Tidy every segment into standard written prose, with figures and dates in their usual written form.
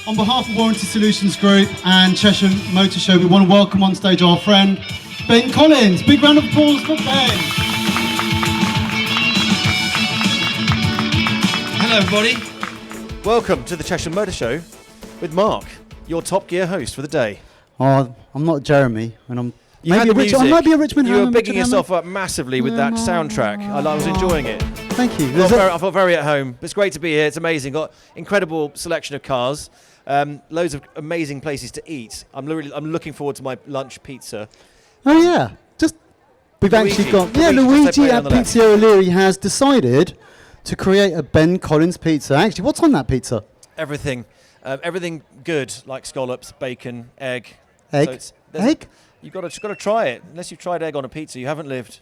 On behalf of Warranty Solutions Group and Chesham Motor Show, we want to welcome on stage our friend Ben Collins. Big round of applause for Ben. Hello everybody. Welcome to the Chesham Motor Show with Mark, your Top Gear host for the day. Oh, I'm not Jeremy, and I might be a Richmond You Hammond. were bigging yourself up massively with that soundtrack. I was enjoying it. Thank you. I felt very at home. It's great to be here. It's amazing. Got incredible selection of cars. Loads of amazing places to eat. I'm looking forward to my lunch pizza. Oh yeah, we've actually got Luigi at Pizza O'Leary has decided to create a Ben Collins pizza. Actually, what's on that pizza? Everything good, like scallops, bacon, egg. Egg. You've got to try it. Unless you've tried egg on a pizza, you haven't lived.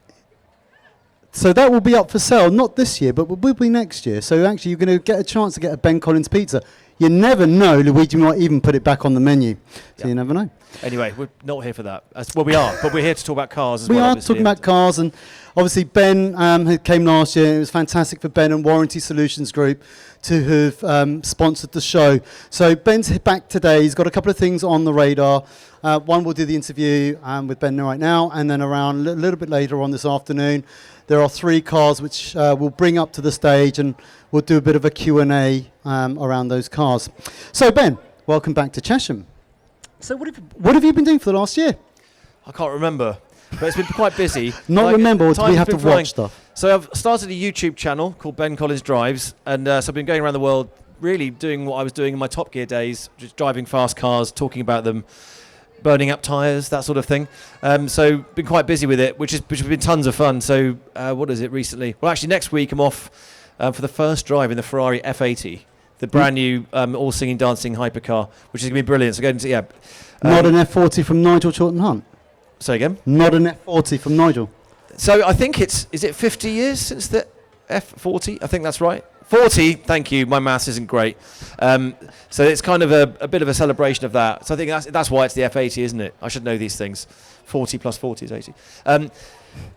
So that will be up for sale, not this year, but will be next year. So actually, you're going to get a chance to get a Ben Collins pizza. You never know, Luigi might even put it back on the menu. So you never know. Anyway, we're not here for that. Well, we are, but we're here to talk about cars as well. We are talking about cars, and obviously Ben came last year. It was fantastic for Ben and Warranty Solutions Group to have sponsored the show. So Ben's back today. He's got a couple of things on the radar. One, we'll do the interview with Ben right now, and then around a little bit later on this afternoon, there are 3 cars which we'll bring up to the stage, and we'll do a bit of a Q&A around those cars. So Ben, welcome back to Chesham. So what have you been doing for the last year? I can't remember, but it's been quite busy. Remember, or do we have to watch stuff? So I've started a YouTube channel called Ben Collins Drives, and so I've been going around the world really doing what I was doing in my Top Gear days, just driving fast cars, talking about them, burning up tyres, that sort of thing. So been quite busy with it, which has been tons of fun. So what is it recently? Well, actually next week I'm off for the first drive in the Ferrari F80. The brand new all singing, dancing hypercar, which is going to be brilliant. So Not an F40 from Nigel Chawton-Hunt. Say again? Not an F40 from Nigel. So I think is it 50 years since the F40? I think that's right. 40, thank you. My maths isn't great. So it's kind of a bit of a celebration of that. So I think that's why it's the F80, isn't it? I should know these things. 40 plus 40 is 80.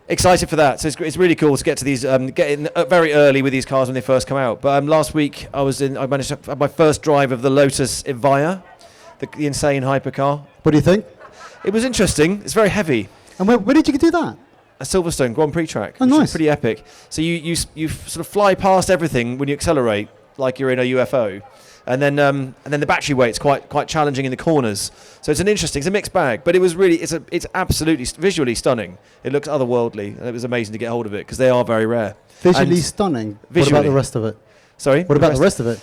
Excited for that. So it's really cool to get to these, get in very early with these cars when they first come out. But last week I managed to have my first drive of the Lotus Evija, the insane hypercar. What do you think? It was interesting. It's very heavy. And where did you do that? A Silverstone Grand Prix track. Oh, which nice. is pretty epic. So you sort of fly past everything when you accelerate, like you're in a UFO. And then the battery weight's quite challenging in the corners. So it's a mixed bag. But it was really, it's absolutely visually stunning. It looks otherworldly, and it was amazing to get hold of it because they are very rare. Visually stunning. What about the rest of it? Sorry? What about the rest of it?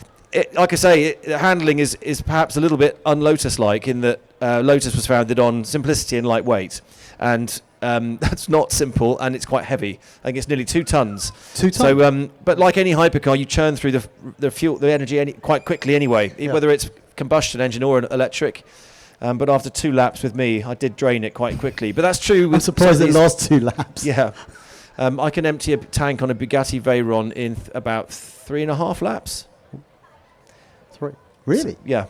Like I say, the handling is perhaps a little bit un-Lotus-like in that Lotus was founded on simplicity and lightweight. And that's not simple, and it's quite heavy. I think it's nearly 2 tons. 2 tons. So, but like any hypercar, you churn through the energy quite quickly anyway, whether it's combustion engine or an electric. But after 2 laps with me, I did drain it quite quickly. But that's true. I'm surprised it lasts 2 laps. Yeah, I can empty a tank on a Bugatti Veyron in about 3.5 laps. 3. Really? So, yeah.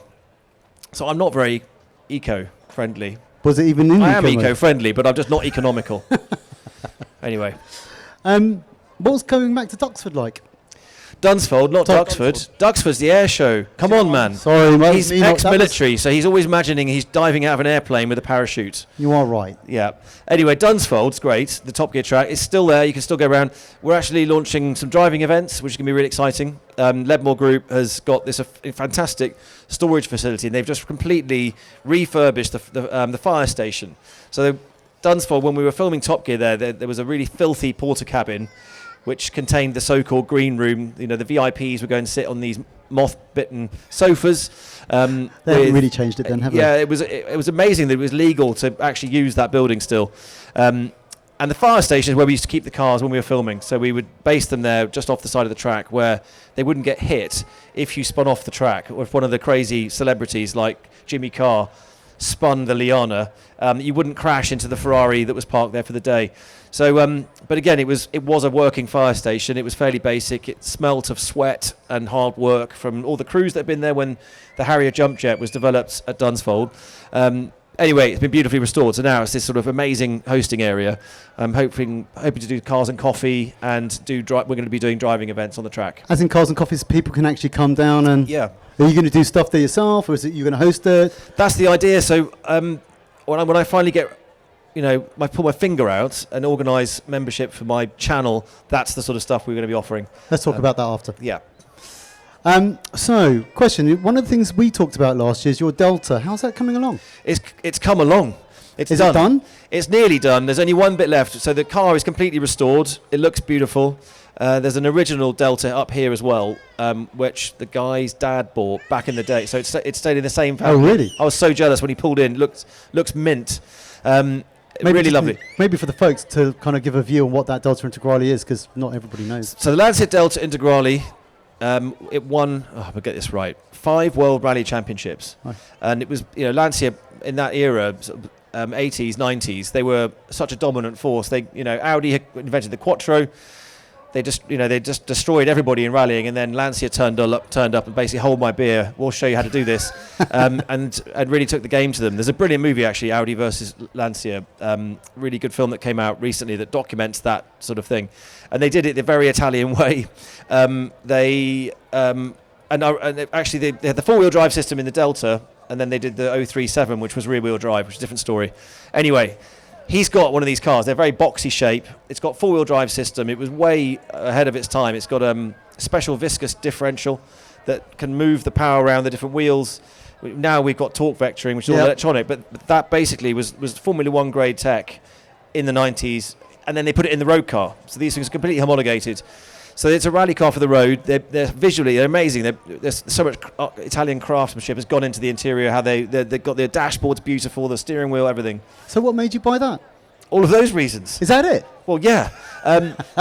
So I'm not very eco-friendly. Was it even in I am eco-friendly, but I'm just not economical. Anyway. What was going back to Duxford like? Dunsfold, not Duxford. Duxford's the air show. Come on, man. Sorry, mate. He's ex-military, so he's always imagining he's diving out of an airplane with a parachute. You are right. Yeah. Anyway, Dunsfold's great. The Top Gear track is still there. You can still go around. We're actually launching some driving events, which is going to be really exciting. Ledmore Group has got this fantastic storage facility, and they've just completely refurbished the fire station. So Dunsfold, when we were filming Top Gear there was a really filthy porter cabin which contained the so-called green room. You know, the VIPs would go and sit on these moth-bitten sofas. They haven't really changed it then, have they? Yeah, it was amazing that it was legal to actually use that building still. And the fire station is where we used to keep the cars when we were filming. So we would base them there just off the side of the track where they wouldn't get hit if you spun off the track, or if one of the crazy celebrities like Jimmy Carr spun the Liana, you wouldn't crash into the Ferrari that was parked there for the day. So, but again, it was a working fire station. It was fairly basic. It smelt of sweat and hard work from all the crews that had been there when the Harrier jump jet was developed at Dunsfold. Anyway, it's been beautifully restored, so now it's this sort of amazing hosting area. I'm hoping to do cars and coffee, and we're going to be doing driving events on the track. As in cars and coffees, people can actually come down and... Yeah. Are you going to do stuff there yourself, or is it you going to host it? That's the idea. So when I finally get, I pull my finger out and organise membership for my channel, that's the sort of stuff we're going to be offering. Let's talk about that after. Yeah. So, question. One of the things we talked about last year is your Delta. How's that coming along? It's come along. Is it done? It's nearly done. There's only one bit left. So the car is completely restored. It looks beautiful. There's an original Delta up here as well, which the guy's dad bought back in the day. So it stayed in the same family. Oh, really? I was so jealous when he pulled in. Looks mint. Maybe really lovely. Maybe for the folks to kind of give a view on what that Delta Integrale is, because not everybody knows. So the Lancia Delta Integrale, it won, I'll get this right, 5 World Rally Championships. Right. And it was, Lancia in that era, 80s, 90s, they were such a dominant force. They, Audi had invented the Quattro. They just destroyed everybody in rallying, and then Lancia turned up and basically, hold my beer, we'll show you how to do this, and really took the game to them. There's a brilliant movie actually, Audi versus Lancia, really good film that came out recently that documents that sort of thing, and they did it the very Italian way. They had the 4-wheel drive system in the Delta, and then they did the 037, which was rear-wheel drive, which is a different story. Anyway. He's got one of these cars. They're very boxy shape. It's got 4-wheel drive system. It was way ahead of its time. It's got a special viscous differential that can move the power around the different wheels. Now we've got torque vectoring, which is all electronic, but that basically was Formula One grade tech in the 90s, and then they put it in the road car. So these things are completely homologated. So it's a rally car for the road. They're visually, they're amazing. There's so much Italian craftsmanship has gone into the interior. How they've got their dashboards beautiful, the steering wheel, everything. So what made you buy that? All of those reasons. Is that it? Well, yeah.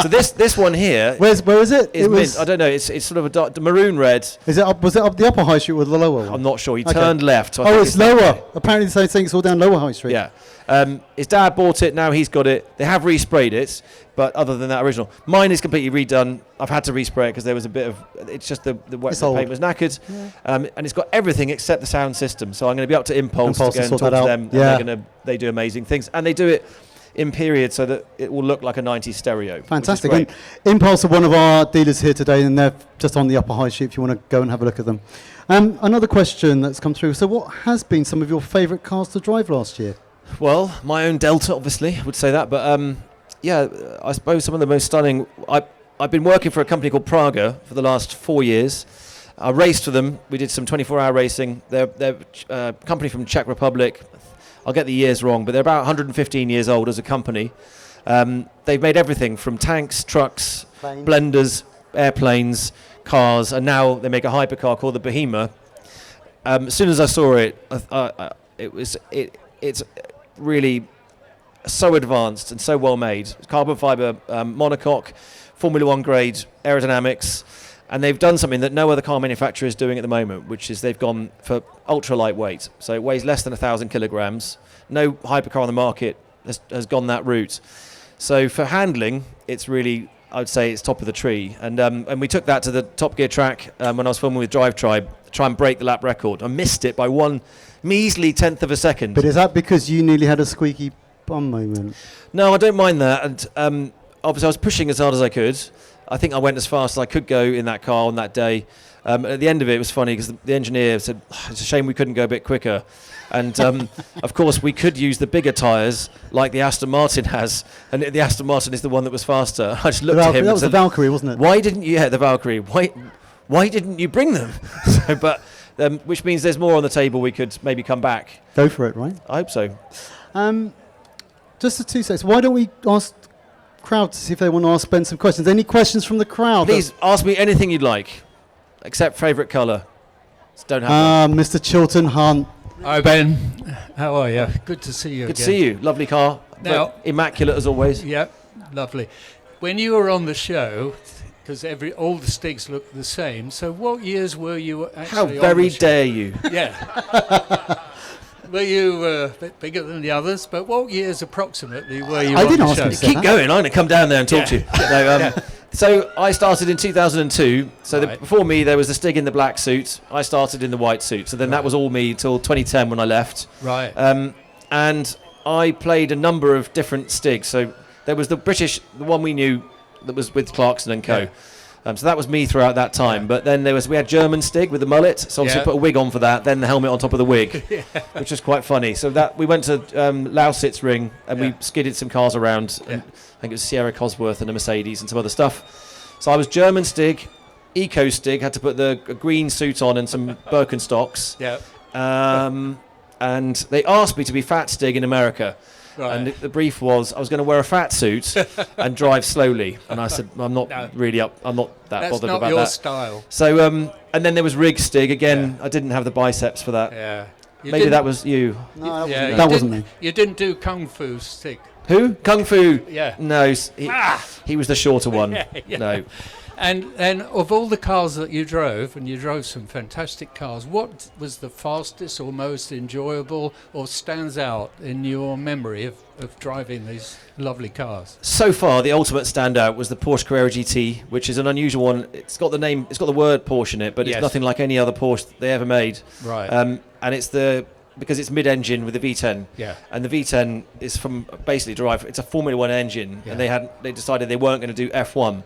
So this one here. Where is it? Is mint. I don't know. It's sort of a maroon red. Is it up? Was it up the upper high street or the lower one? I'm not sure. He turned left. So it's lower. Apparently, they say it's all down lower high street. Yeah. His dad bought it. Now he's got it. They have resprayed it, but other than that, original. Mine is completely redone. I've had to respray it because there was a bit of. It's just the paint was knackered, and it's got everything except the sound system. So I'm going to be up to Impulse to go and talk to them. Yeah. And they do amazing things, and they do it in period so that it will look like a 90s stereo. Fantastic. And Impulse are one of our dealers here today, and they're just on the upper high street if you want to go and have a look at them. Another question that's come through. So what has been some of your favourite cars to drive last year? Well, my own Delta, obviously, would say that. But, I suppose some of the most stunning... I've been working for a company called Praga for the last 4 years. I raced for them. We did some 24-hour racing. They're a company from Czech Republic. I'll get the years wrong, but they're about 115 years old as a company. They've made everything from tanks, trucks, blenders, airplanes, cars, and now they make a hypercar called the Behemoth. As soon as I saw it, it's really so advanced and so well made. Carbon fibre monocoque, Formula One grade aerodynamics, and they've done something that no other car manufacturer is doing at the moment, which is they've gone for ultra lightweight. So it weighs less than 1,000 kilograms. No hypercar on the market has gone that route. So for handling, it's really, I would say, it's top of the tree. And we took that to the Top Gear track when I was filming with Drive Tribe to try and break the lap record. I missed it by one measly tenth of a second. But is that because you nearly had a squeaky bum moment? No, I don't mind that. And obviously I was pushing as hard as I could. I think I went as fast as I could go in that car on that day. At the end of it was funny because the engineer said, it's a shame we couldn't go a bit quicker. And of course we could use the bigger tyres like the Aston Martin has, and the Aston Martin is the one that was faster. I just looked at him that and was said, the Valkyrie, wasn't it? Why didn't you, the Valkyrie, why didn't you bring them? Which means there's more on the table, we could maybe come back. Go for it, right? I hope so. Just the 2 seconds. Why don't we ask crowd to see if they want to ask Ben some questions? Any questions from the crowd? Please ask me anything you'd like, except favourite colour. Just don't have one. Mr. Chilton Hunt. Hi Ben, how are you? Good to see you Good again. to see you. Lovely car. Now, immaculate as always. Yep, lovely. When you were on the show, because all the Stigs look the same, so what years were you actually How very on the show? dare you? Yeah. Were you a bit bigger than the others? But what years approximately were you I on didn't the ask show? him to say Keep that. going. I'm going to come down there and talk to you. No, So I started in 2002. So Right. before me, there was the Stig in the black suit. I started in the white suit. So then that was all me till 2010 when I left. Right. And I played a number of different Stigs. So there was the British, the one we knew that was with Clarkson and Co. Yeah. So that was me throughout that time. But then we had German Stig with the mullet. So obviously Yeah. put a wig on for that. Then the helmet on top of the wig, which was quite funny. So that we went to Lausitz Ring and we skidded some cars around. And I think it was Sierra Cosworth and a Mercedes and some other stuff. So I was German Stig, Eco Stig, had to put the green suit on and some Birkenstocks. Yeah. And they asked me to be Fat Stig in America. Right. And the brief was I was going to wear a fat suit and drive slowly. And I said, I'm not No. really up. I'm not that That's bothered not about your that. style. So, and then there was Rig Stig. Again, I didn't have the biceps for that. Yeah. You Maybe didn't- that was you. No, that yeah, wasn't, you that wasn't didn't- me. You didn't do Kung Fu Stick. Who? Kung Fu. Yeah. No, he was the shorter one. Yeah. No. And of all the cars that you drove, and you drove some fantastic cars, what was the fastest or most enjoyable or stands out in your memory of driving these lovely cars? So far, the ultimate standout was the Porsche Carrera GT, which is an unusual one. It's got the word Porsche in it, but Yes. it's nothing like any other Porsche they ever made. Right. And it's because it's mid-engine with the V10. Yeah. And the V10 is from basically derived. It's a Formula One engine, Yeah. and they decided they weren't going to do F1.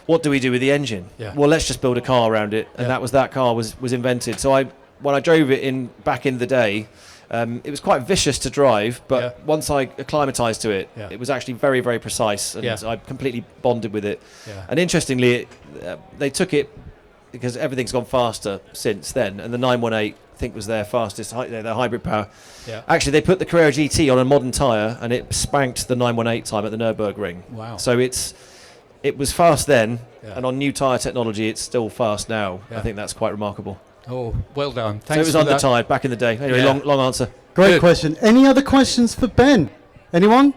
What do we do with the engine? Yeah. Well, let's just build a car around it, and that car was invented. So when I drove it back in the day, it was quite vicious to drive, but once I acclimatized to it, it was actually very, very precise, and I completely bonded with it. Yeah. And interestingly, they took it because everything's gone faster since then, and the 918 I think was their fastest, their hybrid power. Yeah. Actually, they put the Carrera GT on a modern tyre, and it spanked the 918 time at the Nürburgring. Wow. So it was fast then, Yeah. and on new tyre technology, it's still fast now. Yeah. I think that's quite remarkable. Oh, well done. Thanks So it was for that. under-tired back in the day. Anyway, Yeah. long answer. Great Good. question. Any other questions for Ben? Anyone?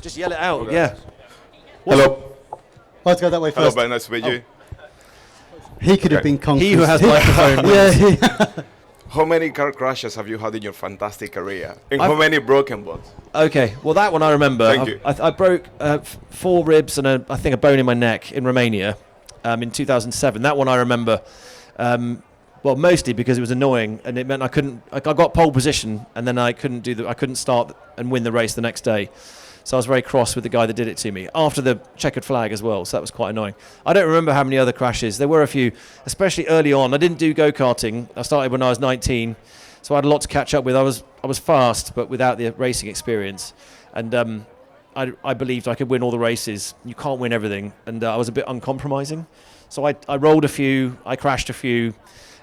Just yell it out, yeah. Hello. Let's go that way Hello, first. Ben. Nice to meet you. He could have Okay. been Kung He Fu who has Stick. microphone. Yeah. How many car crashes have you had in your fantastic career? And I've- how many broken ones? Okay, well, that one I remember. Thank you. I broke 4 ribs and I think a bone in my neck in Romania in 2007. That one I remember. Well, mostly because it was annoying and it meant I got pole position and then I couldn't start and win the race the next day. So I was very cross with the guy that did it to me after the checkered flag as well. So that was quite annoying. I don't remember how many other crashes. There were a few, especially early on. I didn't do go-karting. I started when I was 19, so I had a lot to catch up with. I was fast, but without the racing experience. And I believed I could win all the races. You can't win everything. And I was a bit uncompromising. So I rolled a few, I crashed a few,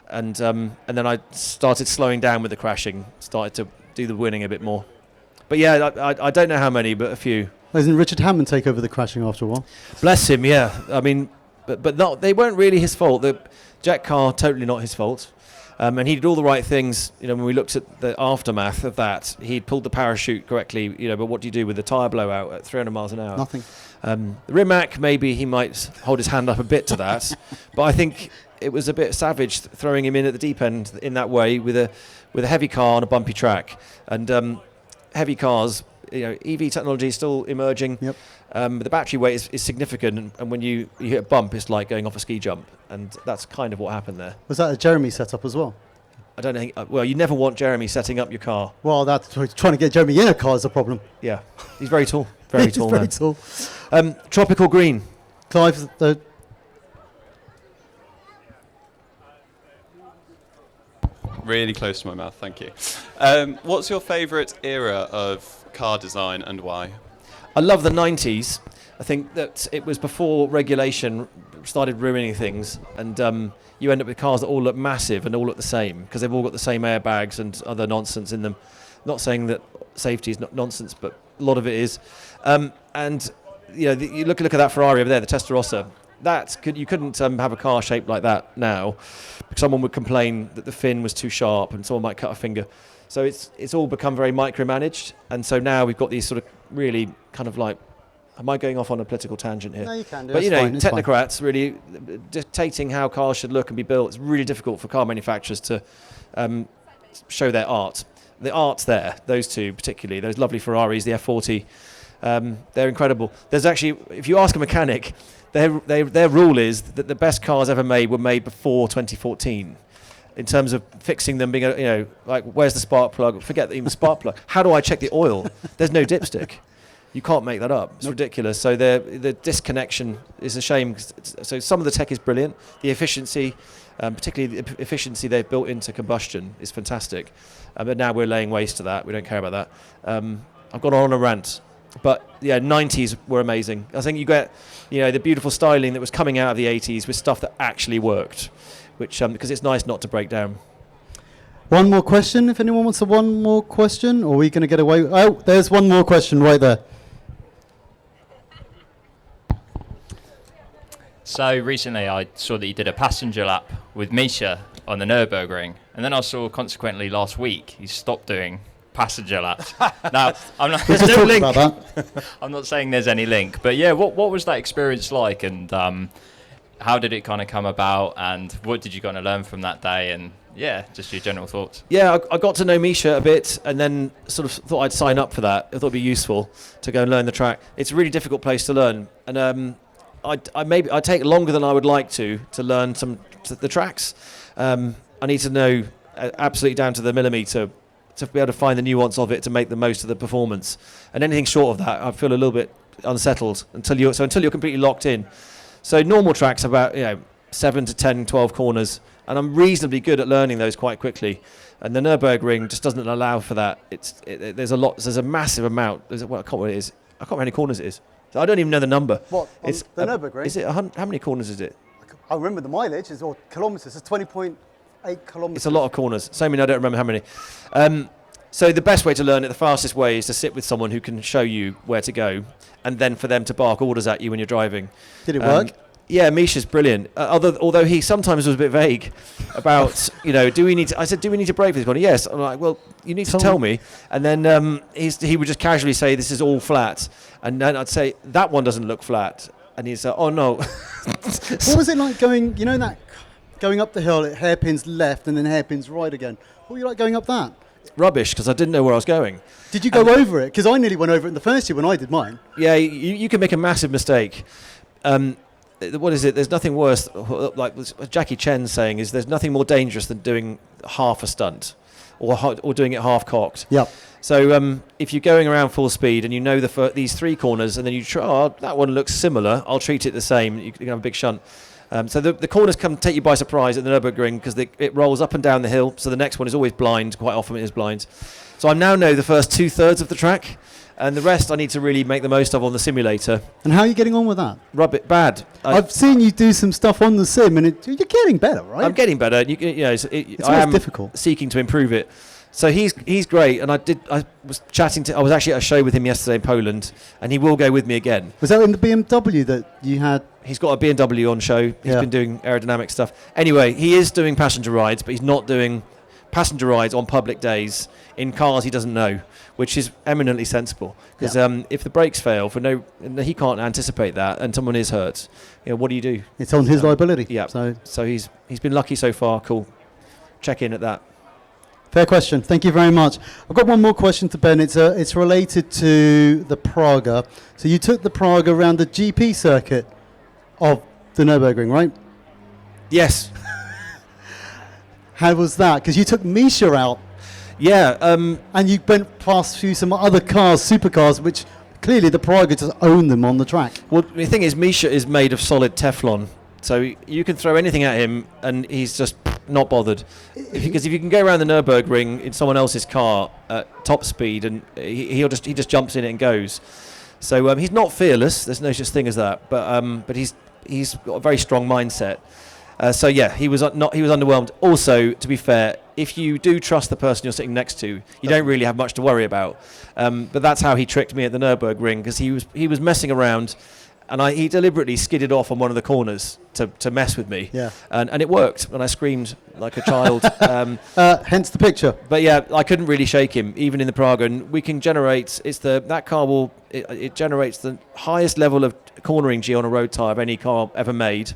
and then I started slowing down with the crashing, started to do the winning a bit more. But yeah, I don't know how many, but a few. Doesn't Richard Hammond take over the crashing after a while? Bless him, yeah. I mean, but not, they weren't really his fault. The Jack Carr, totally not his fault. And he did all the right things. You know, when we looked at the aftermath of that, he'd pulled the parachute correctly. You know, but what do you do with the tyre blowout at 300 miles an hour? Nothing. The Rimac, maybe he might hold his hand up a bit to that, but I think it was a bit savage throwing him in at the deep end in that way with a heavy car on a bumpy track. And heavy cars, you know, EV technology is still emerging. Yep. The battery weight is significant, and when you hit a bump, it's like going off a ski jump, and that's kind of what happened there. Was that a Jeremy setup as well? I don't think. Well, you never want Jeremy setting up your car. Well, that's trying to get Jeremy in a car is a problem. Yeah, he's very tall, very He's tall very man. tall. Tropical green. Clive, Really close to my mouth, thank you. What's your favourite era of car design and why? I love the 90s. I think that it was before regulation started ruining things, and you end up with cars that all look massive and all look the same because they've all got the same airbags and other nonsense in them. Not saying that safety is not nonsense, but a lot of it is. And you know, you look at that Ferrari over there, the Testarossa. You couldn't have a car shaped like that now. Someone would complain that the fin was too sharp, and someone might cut a finger. So it's all become very micromanaged, and so now we've got these sort of really kind of like. Am I going off on a political tangent here? no, you can do. But you It's know, fine, it's fine. technocrats really dictating how cars should look and be built. It's really difficult for car manufacturers to show their art. The art's there, those two particularly, those lovely Ferraris, the F40 They're incredible. There's actually, if you ask a mechanic, their rule is that the best cars ever made were made before 2014. In terms of fixing them, being like, where's the spark plug? Forget even spark plug. How do I check the oil? There's no dipstick. You can't make that up. It's ridiculous. So the disconnection is a shame. So some of the tech is brilliant. The efficiency, particularly the efficiency they've built into combustion, is fantastic. But now we're laying waste to that. We don't care about that. I've gone on a rant. But yeah, 90s were amazing. I think you get, the beautiful styling that was coming out of the 80s with stuff that actually worked, which because it's nice not to break down. One more question, if anyone wants one more question, or are we going to get away? Oh, there's one more question right there. So recently I saw that you did a passenger lap with Misha on the Nürburgring, and then I saw consequently last week you stopped doing passenger laps. Now, I'm not, There's no link. About that. I'm not saying there's any link, but yeah, what was that experience like, and how did it kind of come about, and what did you kind of learn from that day, and yeah, just your general thoughts? Yeah, I got to know Misha a bit, and then sort of thought I'd sign up for that. I thought it'd be useful to go and learn the track. It's a really difficult place to learn, and I take longer than I would like to learn the tracks. I need to know absolutely down to the millimetre to be able to find the nuance of it to make the most of the performance. And anything short of that, I feel a little bit unsettled until you're completely locked in. So normal tracks are about 7 to 10, 12 corners, and I'm reasonably good at learning those quite quickly. And the Nürburgring just doesn't allow for that. There's a massive amount. I can't remember what it is. I can't remember how many corners it is. So I don't even know the number. What? It's the Nürburgring? Is it how many corners is it? I remember the mileage or kilometres. It's 20.8 kilometres. It's a lot of corners. So many I don't remember how many. So the best way to learn it, the fastest way, is to sit with someone who can show you where to go, and then for them to bark orders at you when you're driving. Did it work? Yeah, Misha's brilliant. Although he sometimes was a bit vague about, do we need to? I said, do we need to brake for this one? Yes. I'm like, well, you need to tell me. And then he would just casually say, this is all flat, and then I'd say that one doesn't look flat, and he'd say, oh no. What was it like going? That going up the hill, it hairpins left and then hairpins right again. What were you like going up that? Rubbish, because I didn't know where I was going. Did you go over it? Because I nearly went over it in the first year when I did mine. Yeah, you can make a massive mistake. What is it? There's nothing worse, like Jackie Chen saying, is there's nothing more dangerous than doing half a stunt or doing it half cocked. Yep. So if you're going around full speed and you know these three corners, and then you try, that one looks similar, I'll treat it the same. You can have a big shunt. So the corners come take you by surprise at the Nürburgring because it rolls up and down the hill. So the next one is always blind. Quite often it is blind. So I now know the first 2/3 of the track, and the rest I need to really make the most of on the simulator. And how are you getting on with that? Bad. I've seen you do some stuff on the sim, and you're getting better, right? I'm getting better. It's I am difficult. Seeking to improve it. So he's great, and I was actually at a show with him yesterday in Poland, and he will go with me again. Was that in the BMW that you had? He's got a BMW on show. He's been doing aerodynamic stuff. Anyway, he is doing passenger rides, but he's not doing passenger rides on public days in cars he doesn't know, which is eminently sensible. Because if the brakes fail, he can't anticipate that, and someone is hurt. What do you do? It's on his liability. Yeah. So he's been lucky so far. Cool. Check in at that. Fair question. Thank you very much. I've got one more question to Ben. It's related to the Praga. So you took the Praga around the GP circuit of the Nürburgring, right? Yes. How was that? Because you took Misha out. Yeah. And you went past through some other cars, supercars, which clearly the Praga just own them on the track. Well, the thing is, Misha is made of solid Teflon. So you can throw anything at him, and he's just not bothered. Because if you can go around the Nürburgring in someone else's car at top speed, and he just jumps in it and goes. So he's not fearless. There's no such thing as that. But he's got a very strong mindset. So yeah, he was underwhelmed. Also, to be fair, if you do trust the person you're sitting next to, you don't really have much to worry about. But that's how he tricked me at the Nürburgring, because he was messing around. And he deliberately skidded off on one of the corners to mess with me. Yeah. And it worked, and I screamed like a child. Hence the picture. But yeah, I couldn't really shake him, even in the Praga. And we can generate, that car it generates the highest level of cornering G on a road tyre of any car ever made.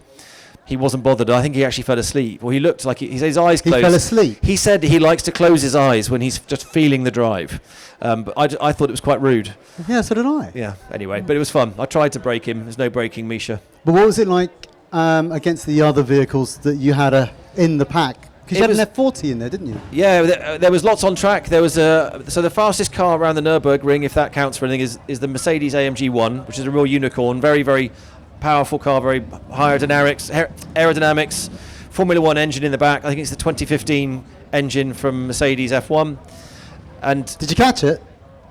he wasn't bothered. I think he actually fell asleep, or he looked like he said his eyes closed. He fell asleep. He said he likes to close his eyes when he's just feeling the drive. But I thought it was quite rude. Yeah, so did I. Yeah. Anyway, but it was fun. I tried to break him. There's no breaking Misha. But what was it like against the other vehicles that you had in the pack? Because you had an F40 in there, didn't you? Yeah, there was lots on track. There was so the fastest car around the Nürburgring, if that counts for anything, is the Mercedes AMG 1, which is a real unicorn. Very, very powerful car, very high aerodynamics, Formula 1 engine in the back. I think it's the 2015 engine from Mercedes F1. And did you catch it?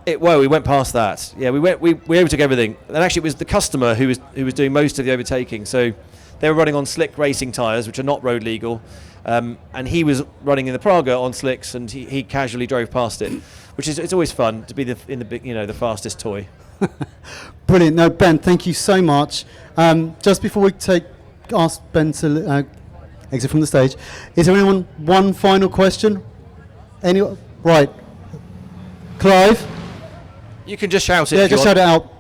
We went past that. Yeah, we overtook everything. And actually, it was the customer who was doing most of the overtaking. So they were running on slick racing tyres, which are not road legal. And he was running in the Praga on slicks, and he casually drove past it, which is it's always fun to be the fastest toy. Brilliant. No, Ben, thank you so much. Just before we ask Ben to exit from the stage, is there anyone one final question? Anyone? Right, Clive. You can just shout it. Yeah, just shout it out.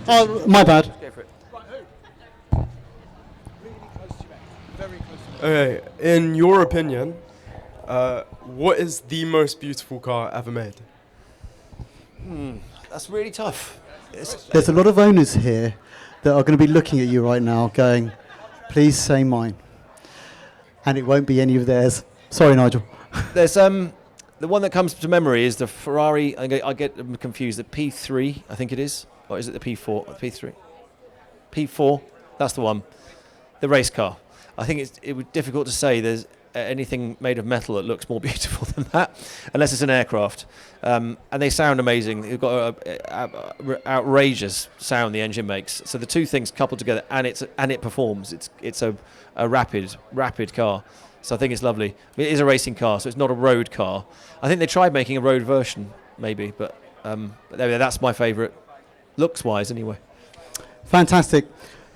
Oh, my bad. Okay, in your opinion, what is the most beautiful car ever made? That's really tough. There's a lot of owners here that are going to be looking at you right now going, please say mine. And it won't be any of theirs. Sorry, Nigel. There's the one that comes to memory is the Ferrari. I get them confused. The P3, I think it is. Or is it the P4? P3? P4. That's the one. The race car. I think it would be difficult to say there's anything made of metal that looks more beautiful than that, unless it's an aircraft. And they sound amazing. They've got an outrageous sound the engine makes. So the two things coupled together, and it performs. It's a rapid car. So I think it's lovely. It is a racing car, so it's not a road car. I think they tried making a road version, maybe, but that's my favourite, looks-wise anyway. Fantastic.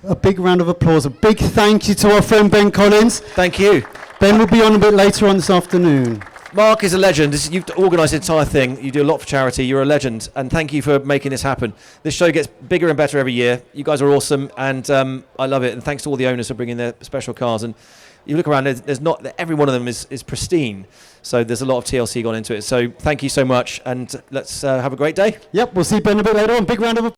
A big round of applause. A big thank you to our friend Ben Collins. Thank you. Ben will be on a bit later on this afternoon. Mark is a legend. You've organised the entire thing. You do a lot for charity. You're a legend, and thank you for making this happen. This show gets bigger and better every year. You guys are awesome, and I love it. And thanks to all the owners for bringing their special cars. And you look around, there's not every one of them is pristine. So there's a lot of TLC gone into it. So thank you so much, and let's have a great day. Yep, we'll see Ben a bit later on. Big round of applause.